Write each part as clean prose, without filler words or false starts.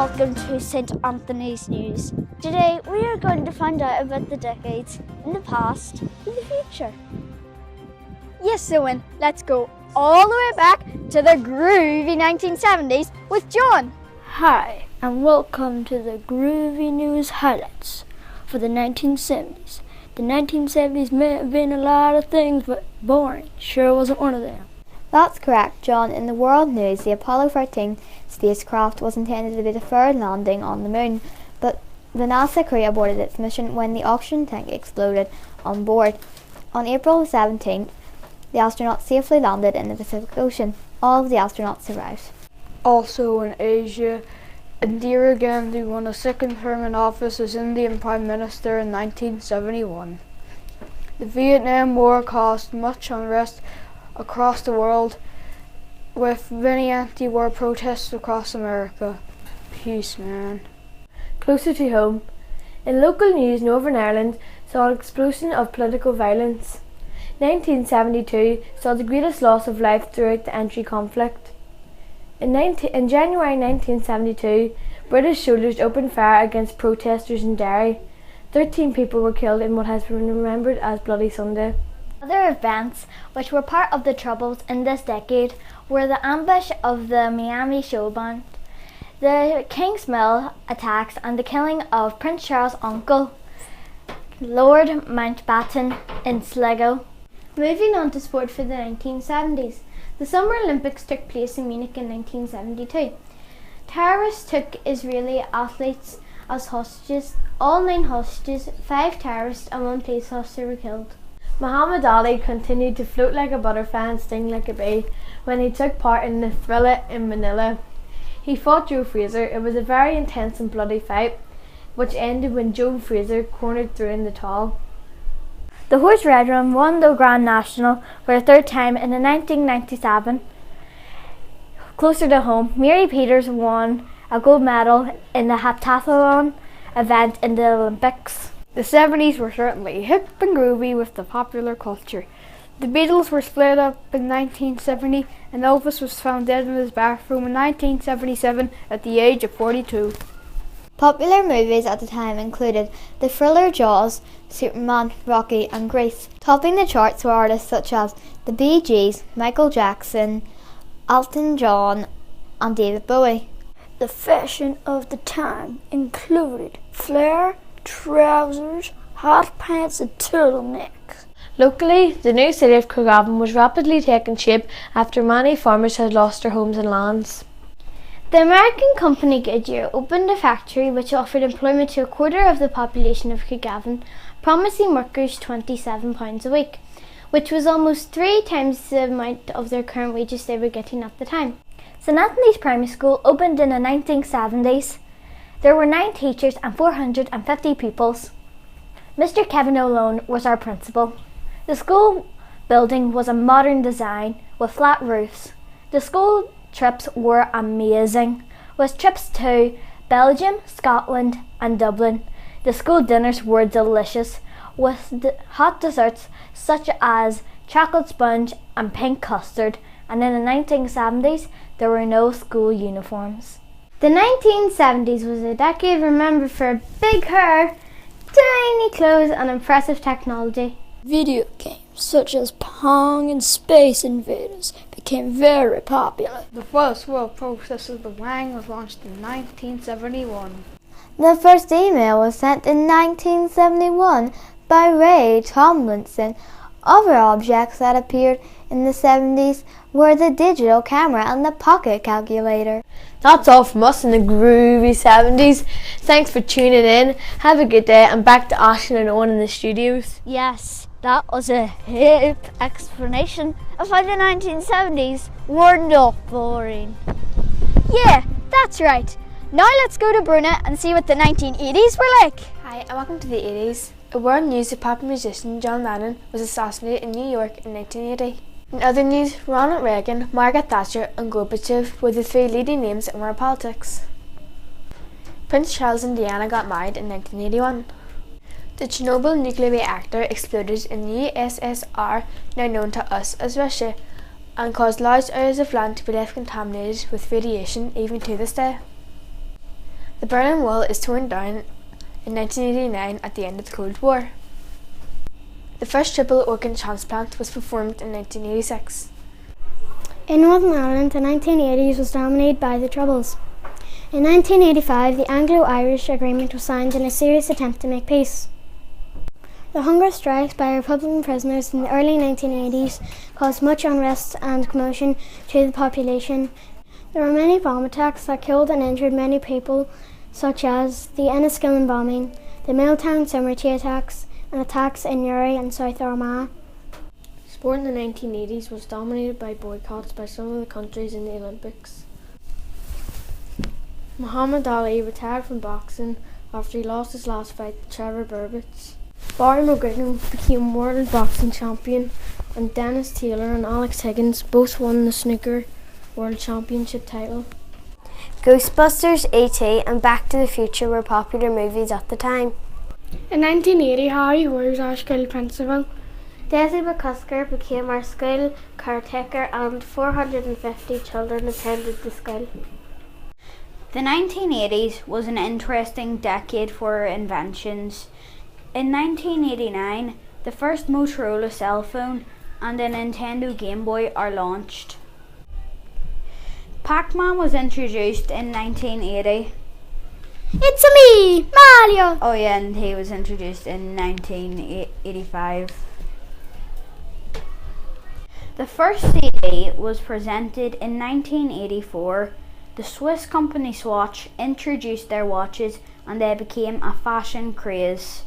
welcome to St. Anthony's News. Today we are going to find out about the decades in the past and the future. Yes, Owen, let's go all the way back to the groovy 1970s with John. Hi, and welcome to the Groovy News highlights for the 1970s. The 1970s may have been a lot of things, but boring sure wasn't one of them. That's correct, John. In the world news, the Apollo 13 spacecraft was intended to be the third landing on the moon, but the NASA crew aborted its mission when the oxygen tank exploded on board. On April 17th, the astronauts safely landed in the Pacific Ocean. All of the astronauts survived. Also in Asia, Indira Gandhi won a second term in office as Indian Prime Minister in 1971. The Vietnam War caused much unrest across the world, with many anti-war protests across America. Peace, man. Closer to home, in local news, Northern Ireland saw an explosion of political violence. 1972 saw the greatest loss of life throughout the Entry conflict. In January 1972, British soldiers opened fire against protesters in Derry. 13 people were killed in what has been remembered as Bloody Sunday. Other events which were part of the Troubles in this decade were the ambush of the Miami show band, the King's Mill attacks, and the killing of Prince Charles' uncle, Lord Mountbatten, in Sligo. Moving on to sport for the 1970s. The Summer Olympics took place in Munich in 1972. Terrorists took Israeli athletes as hostages. All 9 hostages, 5 terrorists and 1 police officer were killed. Muhammad Ali continued to float like a butterfly and sting like a bee when he took part in the Thriller in Manila. He fought Joe Frazier. It was a very intense and bloody fight, which ended when Joe Frazier cornered through in the towel. The horse Redrun won the Grand National for the 3rd time in 1997. Closer to home, Mary Peters won a gold medal in the heptathlon event in the Olympics. The 70s were certainly hip and groovy with the popular culture. The Beatles were split up in 1970 and Elvis was found dead in his bathroom in 1977 at the age of 42. Popular movies at the time included the thriller Jaws, Superman, Rocky and Grease. Topping the charts were artists such as the Bee Gees, Michael Jackson, Elton John and David Bowie. The fashion of the time included flare, trousers, hot pants and turtlenecks. Locally, the new city of Craigavon was rapidly taking shape after many farmers had lost their homes and lands. The American company Goodyear opened a factory which offered employment to a quarter of the population of Craigavon, promising workers £27 a week, which was almost 3 times the amount of their current wages they were getting at the time. St. Anthony's Primary School opened in the 1970s. There were 9 teachers and 450 pupils. Mr. Kevin O'Lone was our principal. The school building was a modern design with flat roofs. The school trips were amazing, with trips to Belgium, Scotland and Dublin. The school dinners were delicious, with hot desserts such as chocolate sponge and pink custard, and in the 1970s there were no school uniforms. The 1970s was a decade remembered for big hair, tiny clothes and impressive technology. Video games such as Pong and Space Invaders became very popular. The first word processor, the Wang, was launched in 1971. The first email was sent in 1971 by Ray Tomlinson. Other objects that appeared in the 70s were the digital camera and the pocket calculator. That's all from us in the groovy 70s. Thanks for tuning in. Have a good day, and back to Ashton and Owen in the studios. Yes, that was a hip explanation of how the 1970s were not boring. Yeah, that's right. Now let's go to Bruna and see what the 1980s were like. Hi, and welcome to the 80s. In world news, the popular musician John Lennon was assassinated in New York in 1980. In other news, Ronald Reagan, Margaret Thatcher and Gorbachev were the 3 leading names in world politics. Prince Charles and Diana got married in 1981. The Chernobyl nuclear reactor exploded in the USSR, now known to us as Russia, and caused large areas of land to be left contaminated with radiation even to this day. The Berlin Wall is torn down in 1989 at the end of the Cold War. The first triple organ transplant was performed in 1986. In Northern Ireland, the 1980s was dominated by the Troubles. In 1985, the Anglo-Irish Agreement was signed in a serious attempt to make peace. The hunger strikes by Republican prisoners in the early 1980s caused much unrest and commotion to the population. There were many bomb attacks that killed and injured many people, such as the Enniskillen bombing, the Milltown Cemetery attacks, and attacks in Uri and South Armagh. Sport in the 1980s was dominated by boycotts by some of the countries in the Olympics. Muhammad Ali retired from boxing after he lost his last fight to Trevor Burbitz. Barry McGuigan became world boxing champion, and Dennis Taylor and Alex Higgins both won the snooker world championship title. Ghostbusters, E.T. and Back to the Future were popular movies at the time. In 1980, Harry Hoare was our school principal. Daisy McCusker became our school caretaker and 450 children attended the school. The 1980s was an interesting decade for inventions. In 1989, the first Motorola cell phone and the Nintendo Game Boy are launched. Pac-Man was introduced in 1980. It's me, Mario! Oh yeah, and he was introduced in 1985. The first CD was presented in 1984. The Swiss company Swatch introduced their watches and they became a fashion craze.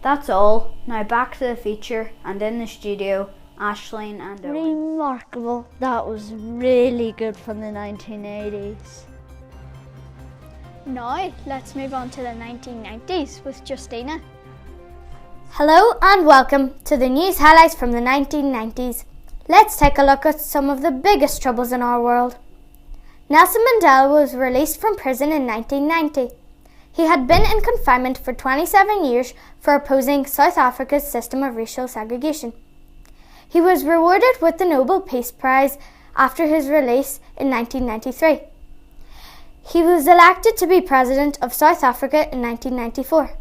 That's all. Now back to the feature, and in the studio, Aisling and Owen. Remarkable. That was really good from the 1980s. Now, let's move on to the 1990s with Justina. Hello and welcome to the news highlights from the 1990s. Let's take a look at some of the biggest troubles in our world. Nelson Mandela was released from prison in 1990. He had been in confinement for 27 years for opposing South Africa's system of racial segregation. He was rewarded with the Nobel Peace Prize after his release in 1993. He was elected to be president of South Africa in 1994.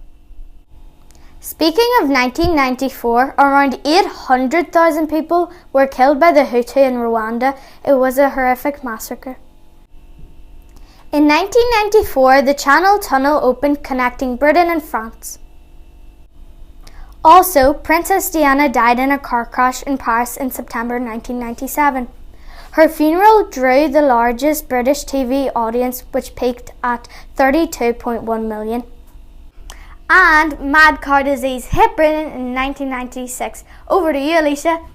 Speaking of 1994, around 800,000 people were killed by the Hutu in Rwanda. It was a horrific massacre. In 1994, the Channel Tunnel opened connecting Britain and France. Also, Princess Diana died in a car crash in Paris in September 1997. Her funeral drew the largest British TV audience, which peaked at 32.1 million. And mad cow disease hit Britain in 1996. Over to you, Alicia.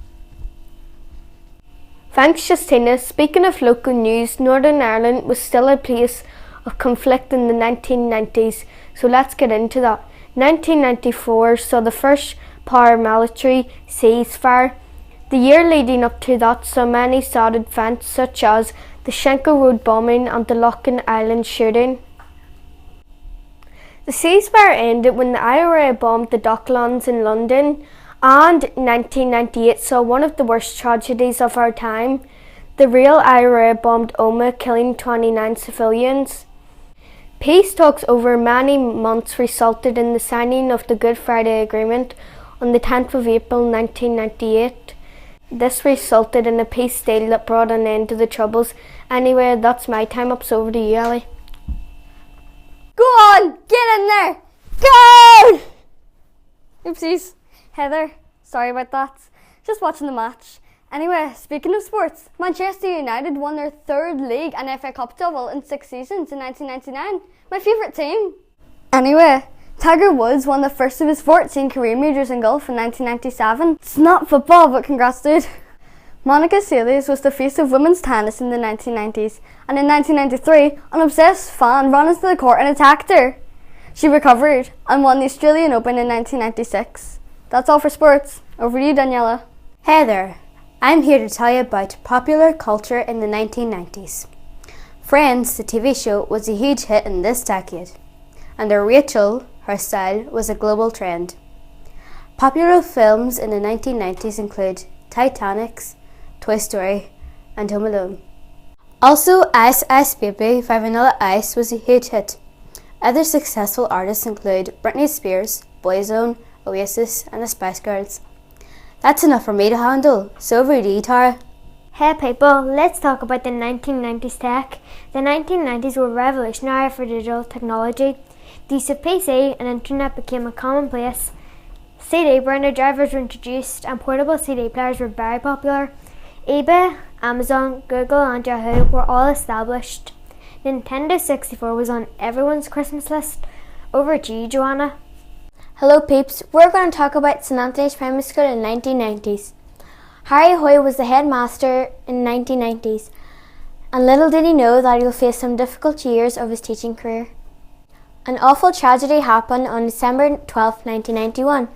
Thanks, Justina. Speaking of local news, Northern Ireland was still a place of conflict in the 1990s, so let's get into that. 1994 saw the first paramilitary ceasefire. The year leading up to that saw many sad events such as the Schenker Road bombing and the Locken Island shooting. The ceasefire ended when the IRA bombed the Docklands in London, and 1998 saw one of the worst tragedies of our time. The real IRA bombed Omagh, killing 29 civilians. Peace talks over many months resulted in the signing of the Good Friday Agreement on the 10th of April 1998. This resulted in a peace deal that brought an end to the Troubles. Anyway, that's my time up, so over to you, Ali. Go on, get in there. Go! Oopsies. Heather, sorry about that. Just watching the match. Anyway, speaking of sports, Manchester United won their third league and FA Cup double in 6 seasons in 1999. My favourite team. Anyway, Tiger Woods won the first of his 14 career majors in golf in 1997. It's not football, but congrats, dude. Monica Seles was the face of women's tennis in the 1990s, and in 1993, an obsessed fan ran into the court and attacked her. She recovered and won the Australian Open in 1996. That's all for sports. Over to you, Daniela. Hey there, I'm here to tell you about popular culture in the 1990s. Friends, the TV show, was a huge hit in this decade, and Rachel, her style, was a global trend. Popular films in the 1990s include Titanic, Toy Story, and Home Alone. Also, Ice Ice Baby by Vanilla Ice was a huge hit. Other successful artists include Britney Spears, Boyzone, Oasis and the Spice Girls. That's enough for me to handle, so over to you, Tara. Hey people, let's talk about the 1990s tech. The 1990s were revolutionary for digital technology. The use of PC and internet became a commonplace. CD burner drivers were introduced and portable CD players were very popular. eBay, Amazon, Google and Yahoo were all established. Nintendo 64 was on everyone's Christmas list. Over to you, Joanna. Hello peeps, we're going to talk about St Anthony's Primary School in the 1990s. Harry Hoy was the headmaster in the 1990s, and little did he know that he would face some difficult years of his teaching career. An awful tragedy happened on December 12, 1991.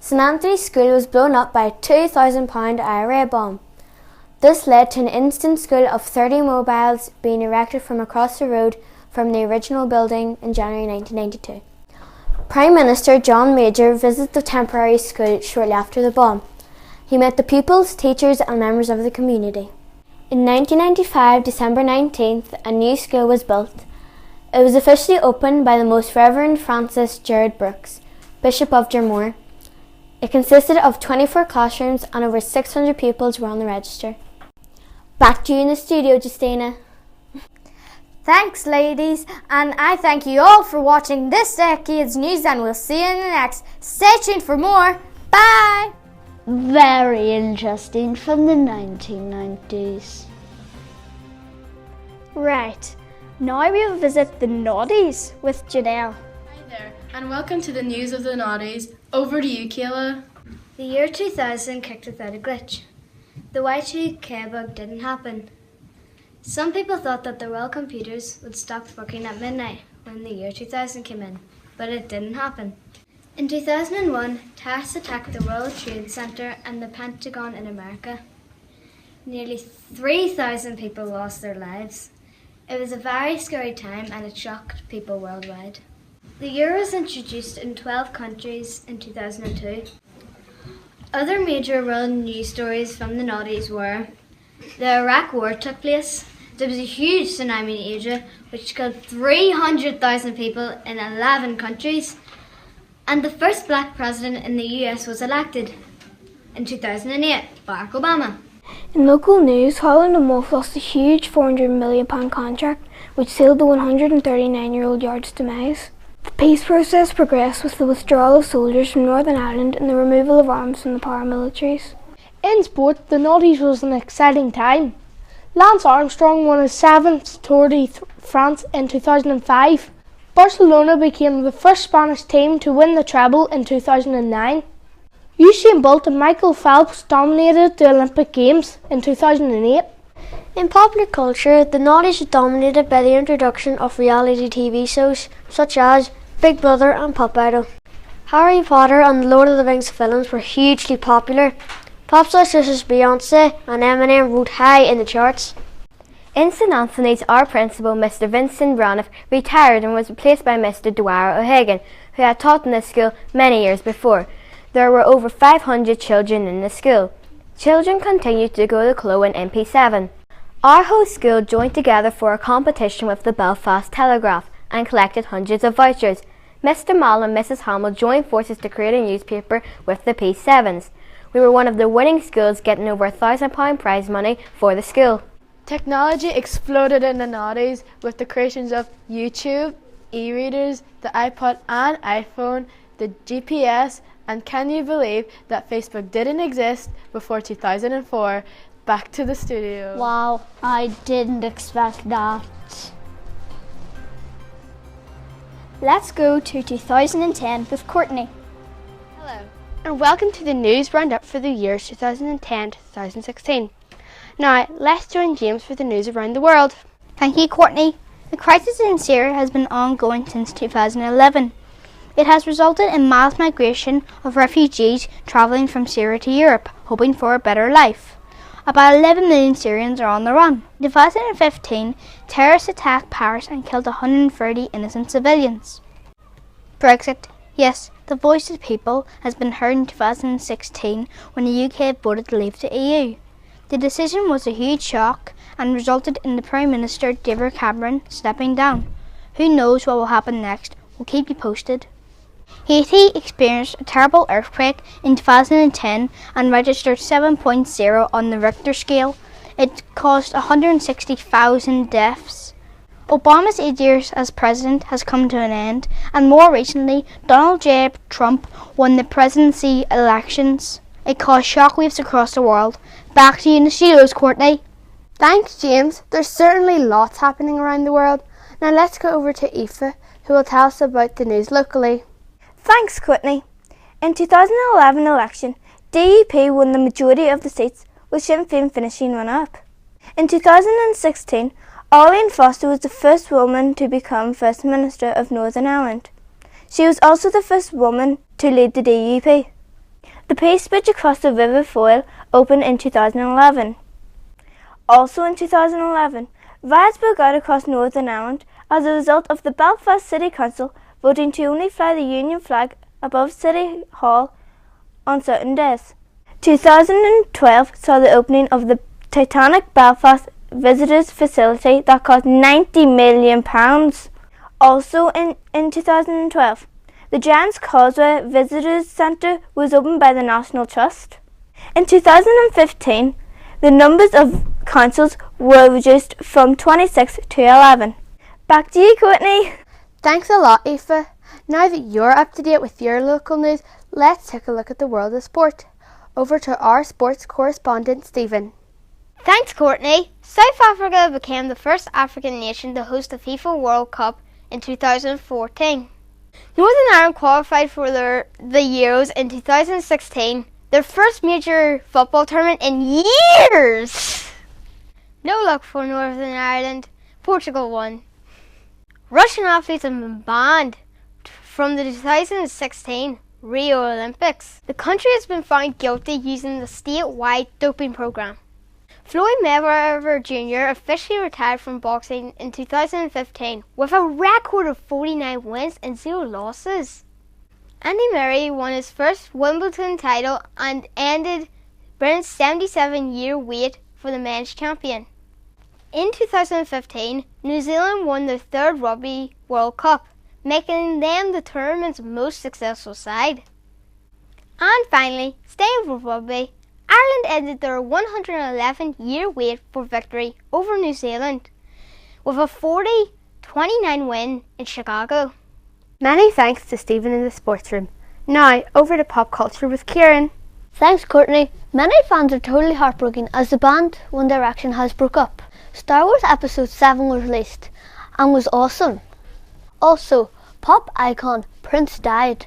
St Anthony's School was blown up by a £2,000 IRA bomb. This led to an instant school of 30 mobiles being erected from across the road from the original building in January 1992. Prime Minister John Major visited the temporary school shortly after the bomb. He met the pupils, teachers and members of the community. In 1995, December 19th, a new school was built. It was officially opened by the Most Reverend Francis Gerard Brooks, Bishop of Dromore. It consisted of 24 classrooms and over 600 pupils were on the register. Back to you in the studio, Justina. Thanks, ladies, and I thank you all for watching this decade's news, and we'll see you in the next. Stay tuned for more. Bye! Very interesting from the 1990s. Right, now we'll visit the Naughties with Janelle. Hi there, and welcome to the news of the Naughties. Over to you, Kayla. The year 2000 kicked without a glitch. The Y2K bug didn't happen. Some people thought that the world computers would stop working at midnight when the year 2000 came in, but it didn't happen. In 2001, terrorists attacked the World Trade Center and the Pentagon in America. Nearly 3,000 people lost their lives. It was a very scary time and it shocked people worldwide. The euro was introduced in 12 countries in 2002. Other major world news stories from the noughties were: the Iraq War took place. There was a huge tsunami in Asia which killed 300,000 people in 11 countries. And the first black president in the US was elected in 2008, Barack Obama. In local news, Holland and Wolff lost a huge £400 million contract which sealed the 139-year-old Yard's demise. The peace process progressed with the withdrawal of soldiers from Northern Ireland and the removal of arms from the paramilitaries. In sport, the noughties was an exciting time. Lance Armstrong won his 7th Tour de France in 2005. Barcelona became the first Spanish team to win the treble in 2009. Usain Bolt and Michael Phelps dominated the Olympic Games in 2008. In popular culture, the noughties was dominated by the introduction of reality TV shows such as Big Brother and Pop Idol. Harry Potter and the Lord of the Rings films were hugely popular. Pop stars such as Beyonce and Eminem rode high in the charts. In St Anthony's, our principal, Mr Vincent Braniff, retired and was replaced by Mr Dwyer O'Hagan, who had taught in this school many years before. There were over 500 children in the school. Children continued to go to Clo in MP7. Our whole school joined together for a competition with the Belfast Telegraph and collected hundreds of vouchers. Mr Mall and Mrs Hamill joined forces to create a newspaper with the P7s. We were one of the winning schools, getting over £1,000 prize money for the school. Technology exploded in the noughties with the creations of YouTube, e-readers, the iPod and iPhone, the GPS, and can you believe that Facebook didn't exist before 2004? Back to the studio. Wow, I didn't expect that. Let's go to 2010 with Courtney. Hello, and welcome to the news roundup for the years 2010 to 2016. Now, let's join James for the news around the world. Thank you, Courtney. The crisis in Syria has been ongoing since 2011. It has resulted in mass migration of refugees travelling from Syria to Europe, hoping for a better life. About 11 million Syrians are on the run. In 2015, terrorists attacked Paris and killed 130 innocent civilians. Brexit. Yes, the voice of the people has been heard in 2016 when the UK voted to leave the EU. The decision was a huge shock and resulted in the Prime Minister David Cameron stepping down. Who knows what will happen next? We'll keep you posted. Haiti experienced a terrible earthquake in 2010 and registered 7.0 on the Richter scale. It caused 160,000 deaths. Obama's 8 years as president has come to an end, and more recently, Donald J. Trump won the presidency elections. It caused shockwaves across the world. Back to you in the studios, Courtney. Thanks, James. There's certainly lots happening around the world. Now let's go over to Aoife, who will tell us about the news locally. Thanks, Courtney. In 2011 election, DUP won the majority of the seats, with Sinn Féin finishing runner-up. In 2016, Arlene Foster was the first woman to become First Minister of Northern Ireland. She was also the first woman to lead the DUP. The Peace Bridge across the River Foyle opened in 2011. Also in 2011, riots broke out across Northern Ireland as a result of the Belfast City Council voting to only fly the Union flag above City Hall on certain days. 2012 saw the opening of the Titanic Belfast Visitors Facility that cost £90 million. Also in 2012, the Giant's Causeway Visitors Centre was opened by the National Trust. In 2015, the numbers of councils were reduced from 26 to 11. Back to you, Courtney. Thanks a lot, Aoife. Now that you're up to date with your local news, let's take a look at the world of sport. Over to our sports correspondent, Stephen. Thanks, Courtney. South Africa became the first African nation to host the FIFA World Cup in 2014. Northern Ireland qualified for the Euros in 2016, their first major football tournament in years. No luck for Northern Ireland. Portugal won. Russian athletes have been banned from the 2016 Rio Olympics. The country has been found guilty using the statewide doping program. Floyd Mayweather Jr. officially retired from boxing in 2015 with a record of 49 wins and 0 losses. Andy Murray won his first Wimbledon title and ended Britain's 77-year wait for the men's champion. In 2015, New Zealand won their third Rugby World Cup, making them the tournament's most successful side. And finally, staying with rugby, Ireland ended their 111-year wait for victory over New Zealand with a 40-29 win in Chicago. Many thanks to Stephen in the sports room. Now, over to pop culture with Kieran. Thanks, Courtney. Many fans are totally heartbroken as the band One Direction has broke up. Star Wars Episode 7 was released and was awesome. Also, pop icon Prince died.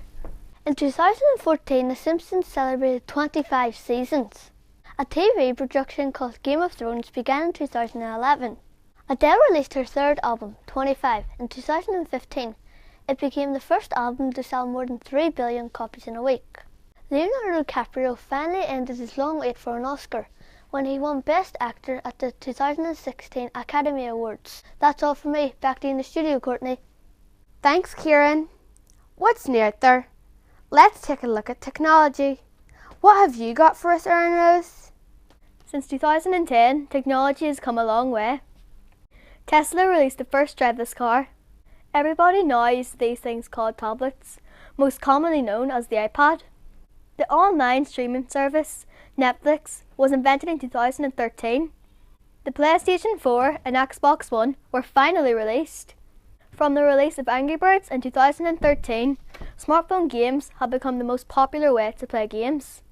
In 2014, The Simpsons celebrated 25 seasons. A TV production called Game of Thrones began in 2011. Adele released her third album, 25, in 2015. It became the first album to sell more than 3 billion copies in a week. Leonardo DiCaprio finally ended his long wait for an Oscar when he won Best Actor at the 2016 Academy Awards. That's all from me. Back to you in the studio, Courtney. Thanks, Kieran. What's new out there? Let's take a look at technology. What have you got for us, Erin Rose? Since 2010, technology has come a long way. Tesla released the first driverless car. Everybody now uses these things called tablets, most commonly known as the iPad. The online streaming service, Netflix, was invented in 2013. The PlayStation 4 and Xbox One were finally released. From the release of Angry Birds in 2013, smartphone games have become the most popular way to play games.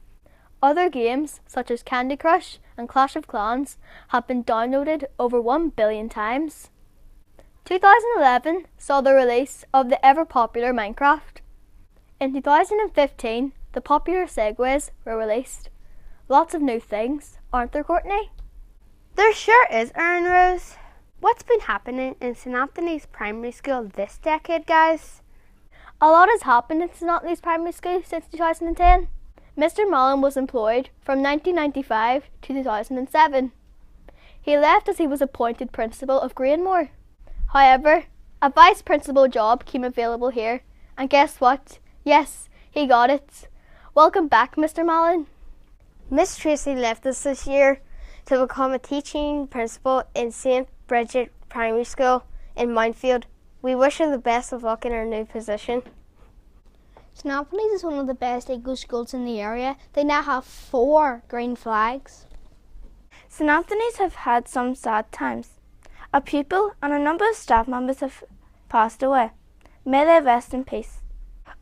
Other games, such as Candy Crush and Clash of Clans, have been downloaded over 1 billion times. 2011 saw the release of the ever-popular Minecraft. In 2015, the popular Segways were released. Lots of new things, aren't there, Courtney? There sure is, Erin Rose. What's been happening in St Anthony's Primary School this decade, guys? A lot has happened in St Anthony's Primary School since 2010. Mr Mullen was employed from 1995 to 2007. He left as he was appointed principal of Greenmore. However, a vice principal job came available here, and guess what? Yes, he got it. Welcome back, Mr Mullen. Miss Tracy left us this year to become a teaching principal in St Bridget Primary School in Mountfield, We wish her the best of luck in her new position. St Anthony's is one of the best English schools in the area. They now have 4 green flags. St Anthony's have had some sad times. A pupil and a number of staff members have passed away. May they rest in peace.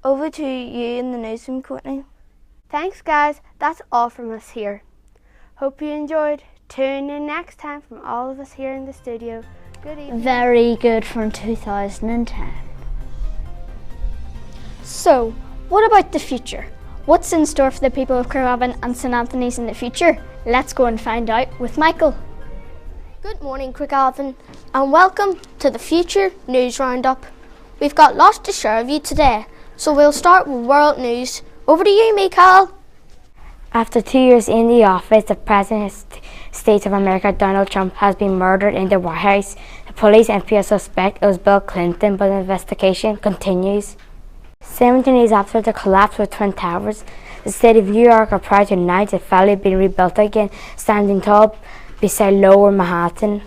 Over to you in the newsroom, Courtney. Thanks guys, that's all from us here. Hope you enjoyed. Tune in next time from all of us here in the studio. Good evening. Very good from 2010. So, what about the future? What's in store for the people of Craigavon and St Anthony's in the future? Let's go and find out with Michael. Good morning, Craigavon, and welcome to the Future News Roundup. We've got lots to share with you today, so we'll start with world news. Over to you, Michael. After 2 years in the office, the President of the States of America, Donald Trump, has been murdered in the White House. The police and people suspect it was Bill Clinton, but the investigation continues. 17 years after the collapse of Twin Towers, the city of New York are proud to announce it's finally been rebuilt again, standing tall beside Lower Manhattan.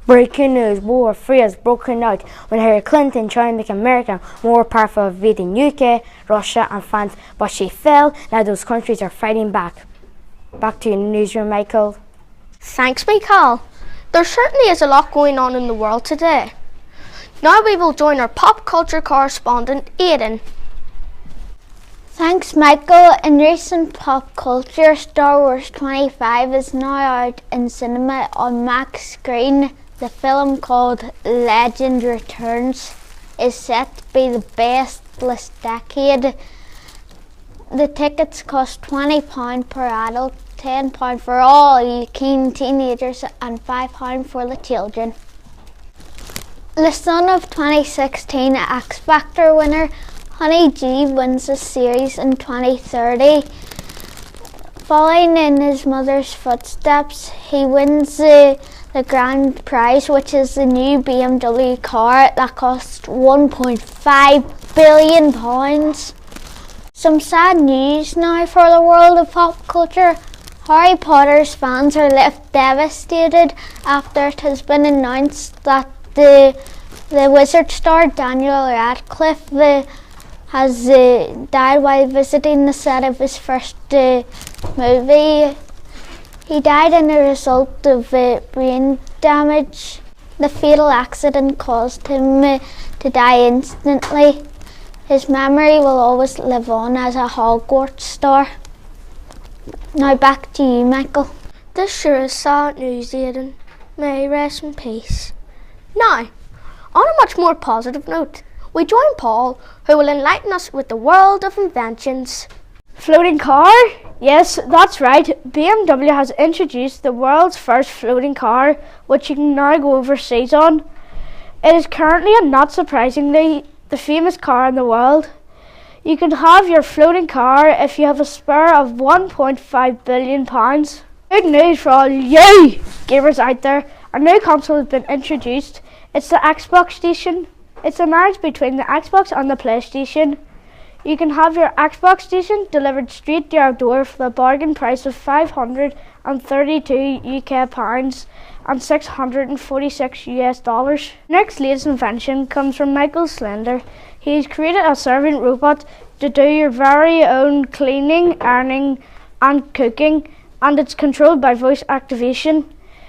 Breaking news, World War III has broken out when Hillary Clinton tried to make America more powerful via the UK, Russia and France, but she failed. Now those countries are fighting back. Back to you in the newsroom, Michael. Thanks, Michael. There certainly is a lot going on in the world today. Now we will join our pop culture correspondent, Aidan. Thanks, Michael. In recent pop culture, Star Wars 25 is now out in cinema on Max screen. The film, called Legend Returns, is set to be the best this decade. The tickets cost £20 per adult, £10 for all keen teenagers and £5 for the children. The son of 2016 X Factor winner Honey G wins the series in 2030. Following in his mother's footsteps, he wins the grand prize, which is the new BMW car that costs £1.5 billion. Some sad news now for the world of pop culture. Harry Potter's fans are left devastated after it has been announced that the wizard star Daniel Radcliffe has died while visiting the set of his first movie. He died as a result of brain damage. The fatal accident caused him to die instantly. His memory will always live on as a Hogwarts star. Now back to you, Michael. This sure is sad news, Aidan. May he rest in peace. Now, on a much more positive note, we join Paul, who will enlighten us with the world of inventions. Floating car? Yes, that's right. BMW has introduced the world's first floating car, which you can now go overseas on. It is currently, and not surprisingly, the famous car in the world. You can have your floating car if you have a spare of £1.5 billion. Good news for all you gamers out there. A new console has been introduced. It's the Xbox Station. It's a marriage between the Xbox and the PlayStation. You can have your Xbox Station delivered straight to your door for the bargain price of £532 UK pounds and $646 US. Next latest invention comes from Michael Slender. He's created a servant robot to do your very own cleaning, ironing and cooking, and it's controlled by voice activation.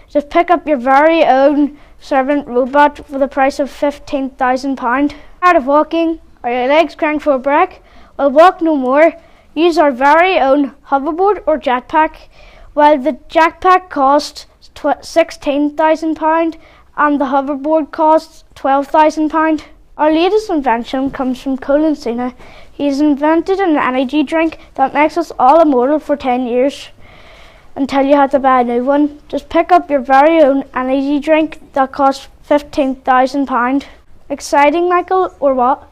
Just pick up your very own servant robot for the price of £15,000. Tired of walking? Are your legs crying for a break? Well, walk no more. Use our very own hoverboard or jetpack. While the jetpack costs £16,000 and the hoverboard costs £12,000. Our latest invention comes from Colin Cena. He's invented an energy drink that makes us all immortal for 10 years until you have to buy a new one. Just pick up your very own energy drink that costs £15,000. Exciting, Michael, or what?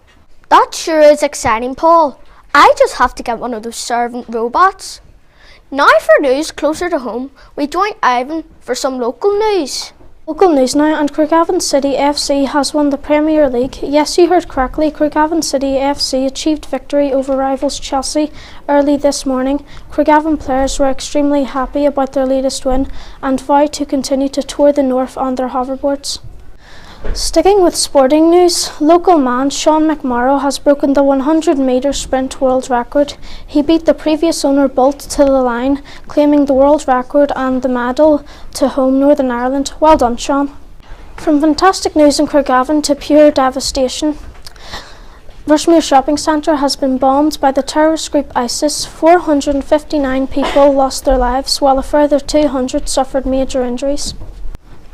That sure is exciting, Paul. I just have to get one of those servant robots. Now for news closer to home, we join Ivan for some local news. Local news now, and Craigavon City FC has won the Premier League. Yes, you heard correctly, Craigavon City FC achieved victory over rivals Chelsea early this morning. Craigavon players were extremely happy about their latest win and vowed to continue to tour the north on their hoverboards. Sticking with sporting news, local man Sean McMorrow has broken the 100-metre sprint world record. He beat the previous owner Bolt to the line, claiming the world record and the medal to home Northern Ireland. Well done, Sean. From fantastic news in Craigavon to pure devastation, Rushmere Shopping Centre has been bombed by the terrorist group ISIS. 459 people lost their lives, while a further 200 suffered major injuries.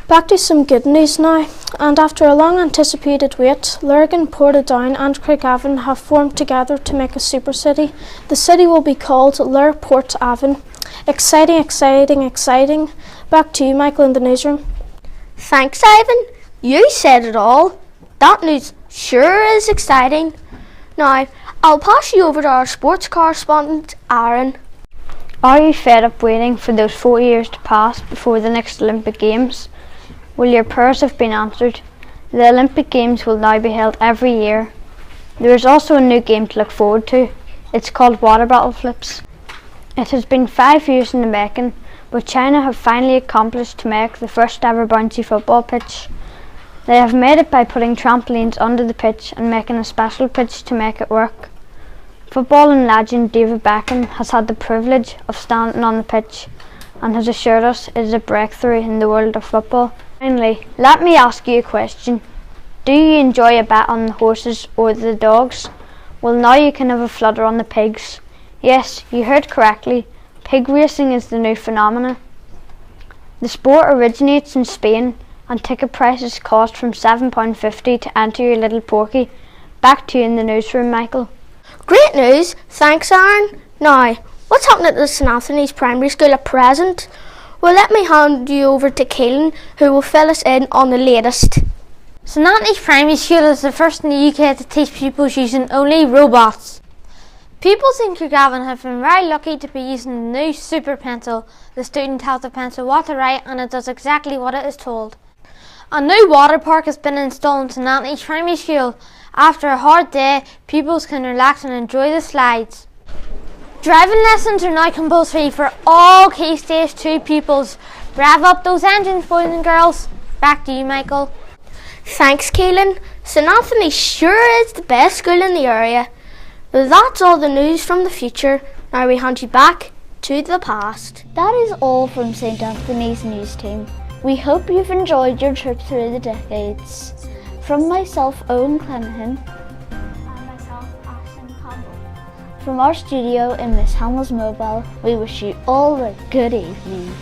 Back to some good news now, and after a long anticipated wait, Lurgan, Portadown and Craigavon have formed together to make a super city. The city will be called Lur Port Avon. Exciting, exciting, exciting. Back to you, Michael, in the newsroom. Thanks, Ivan. You said it all. That news sure is exciting. Now, I'll pass you over to our sports correspondent, Aaron. Are you fed up waiting for those 4 years to pass before the next Olympic Games? Well, your prayers have been answered. The Olympic Games will now be held every year. There is also a new game to look forward to. It's called water bottle flips. It has been 5 years in the making, but China have finally accomplished to make the first ever bouncy football pitch. They have made it by putting trampolines under the pitch and making a special pitch to make it work. Footballing legend David Beckham has had the privilege of standing on the pitch and has assured us it is a breakthrough in the world of football. Finally, let me ask you a question. Do you enjoy a bet on the horses or the dogs? Well, now you can have a flutter on the pigs. Yes, you heard correctly. Pig racing is the new phenomenon. The sport originates in Spain and ticket prices cost from £7.50 to enter your little porky. Back to you in the newsroom, Michael. Great news. Thanks, Aaron. Now, what's happening at the St Anthony's Primary School at present? Well, let me hand you over to Keelan, who will fill us in on the latest. St Anthony's Primary School is the first in the UK to teach pupils using only robots. Pupils in Craigavon have been very lucky to be using the new Super Pencil. The student tells the pencil what to write and it does exactly what it is told. A new water park has been installed in St Anthony's Primary School. After a hard day, pupils can relax and enjoy the slides. Driving lessons are now compulsory for all Key Stage 2 pupils. Rev up those engines, boys and girls. Back to you, Michael. Thanks, Keelan. St Anthony's sure is the best school in the area. That's all the news from the future. Now we hand you back to the past. That is all from St Anthony's news team. We hope you've enjoyed your trip through the decades. From myself, Owen Clenihan, And myself, Ashton Campbell. from our studio in Miss Hannah's Mobile, we wish you all a good evening.